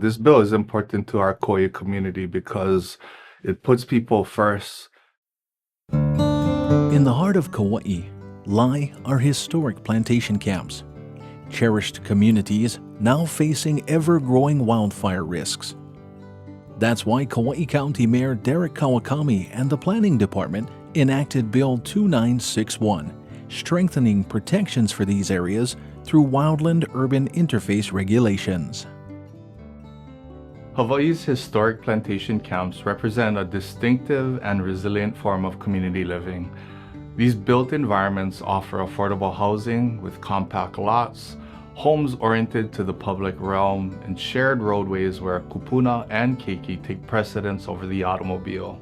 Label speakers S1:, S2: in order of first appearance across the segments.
S1: This bill is important to our Kauai community because it puts people first.
S2: In the heart of Kauai lie our historic plantation camps, cherished communities now facing ever-growing wildfire risks. That's why Kauai County Mayor Derek Kawakami and the Planning Department enacted Bill 2961, strengthening protections for these areas through Wildland Urban Interface regulations.
S1: Hawaii's historic plantation camps represent a distinctive and resilient form of community living. These built environments offer affordable housing with compact lots, homes oriented to the public realm, and shared roadways where kupuna and keiki take precedence over the automobile.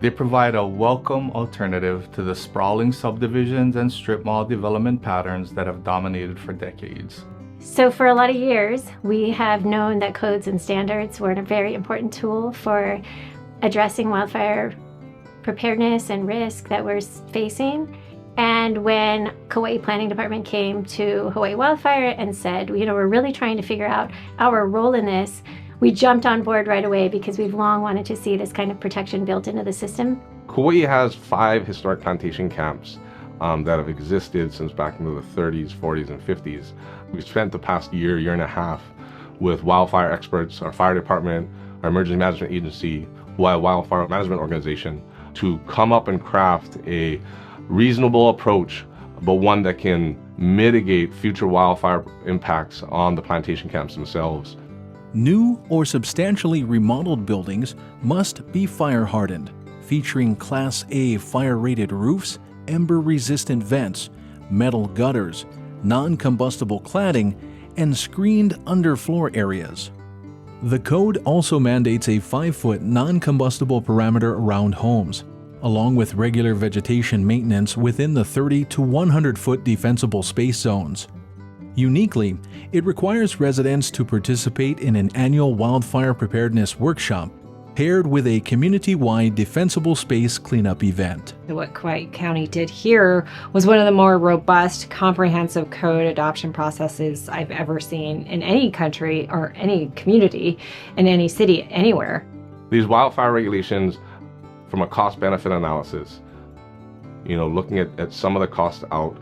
S1: They provide a welcome alternative to the sprawling subdivisions and strip mall development patterns that have dominated for decades.
S3: So for a lot of years, we have known that codes and standards were a very important tool for addressing wildfire preparedness and risk that we're facing. And when Kauai Planning Department came to Hawaii Wildfire and said, we're really trying to figure out our role in this, we jumped on board right away because we've long wanted to see this kind of protection built into the system.
S4: Kauai has 5 historic plantation camps that have existed since back in the 30s, 40s, and 50s. We've spent the past year and a half with wildfire experts, our fire department, our emergency management agency, wildfire management organization, to come up and craft a reasonable approach, but one that can mitigate future wildfire impacts on the plantation camps themselves.
S2: New or substantially remodeled buildings must be fire hardened, featuring Class A fire-rated roofs, ember-resistant vents, metal gutters, non-combustible cladding, and screened underfloor areas. The code also mandates a 5-foot non-combustible perimeter around homes, along with regular vegetation maintenance within the 30 to 100-foot defensible space zones. Uniquely, it requires residents to participate in an annual wildfire preparedness workshop paired with a community-wide defensible space cleanup event.
S5: What Kauai County did here was one of the more robust, comprehensive code adoption processes I've ever seen in any country or any community, in any city, anywhere.
S4: These wildfire regulations, from a cost-benefit analysis, looking at some of the costs out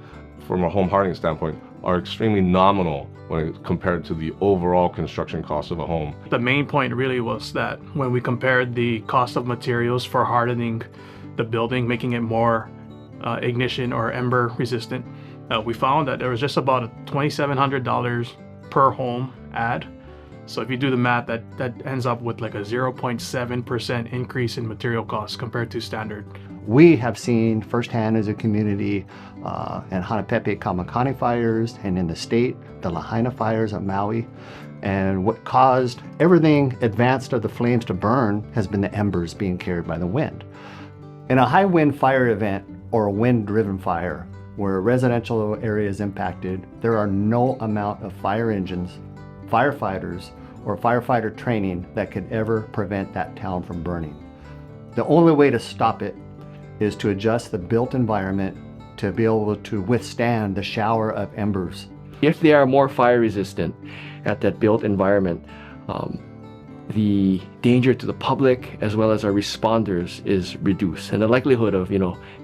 S4: from a home hardening standpoint, are extremely nominal when compared to the overall construction cost of a home.
S6: The main point really was that when we compared the cost of materials for hardening the building, making it more ignition or ember resistant, we found that there was just about $2,700 per home add. So if you do the math, that ends up with like a 0.7% increase in material costs compared to standard.
S7: We have seen firsthand as a community in Hanapepe Kamakani fires, and in the state, the Lahaina fires at Maui. And what caused everything advanced of the flames to burn has been the embers being carried by the wind. In a high wind fire event or a wind-driven fire where a residential area is impacted, there are no amount of fire engines, firefighters, or firefighter training that could ever prevent that town from burning. The only way to stop it is to adjust the built environment to be able to withstand the shower of embers.
S8: If they are more fire resistant at that built environment, the danger to the public as well as our responders is reduced, and the likelihood of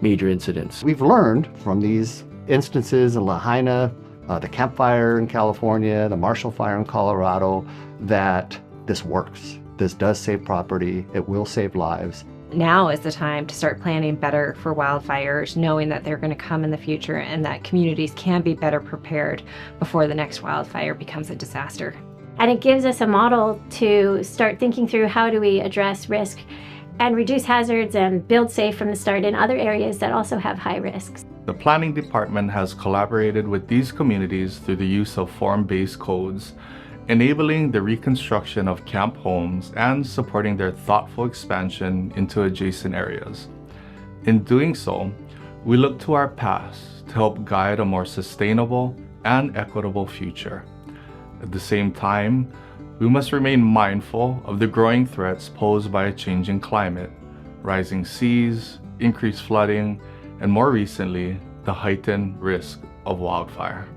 S8: major incidents.
S7: We've learned from these instances in Lahaina, the Camp Fire in California, the Marshall Fire in Colorado, that this works. This does save property, it will save lives.
S5: Now is the time to start planning better for wildfires, knowing that they're going to come in the future and that communities can be better prepared before the next wildfire becomes a disaster.
S3: And it gives us a model to start thinking through how do we address risk and reduce hazards and build safe from the start in other areas that also have high risks.
S1: The Planning Department has collaborated with these communities through the use of form-based codes, enabling the reconstruction of camp homes and supporting their thoughtful expansion into adjacent areas. In doing so, we look to our past to help guide a more sustainable and equitable future. At the same time, we must remain mindful of the growing threats posed by a changing climate, rising seas, increased flooding, and more recently, the heightened risk of wildfire.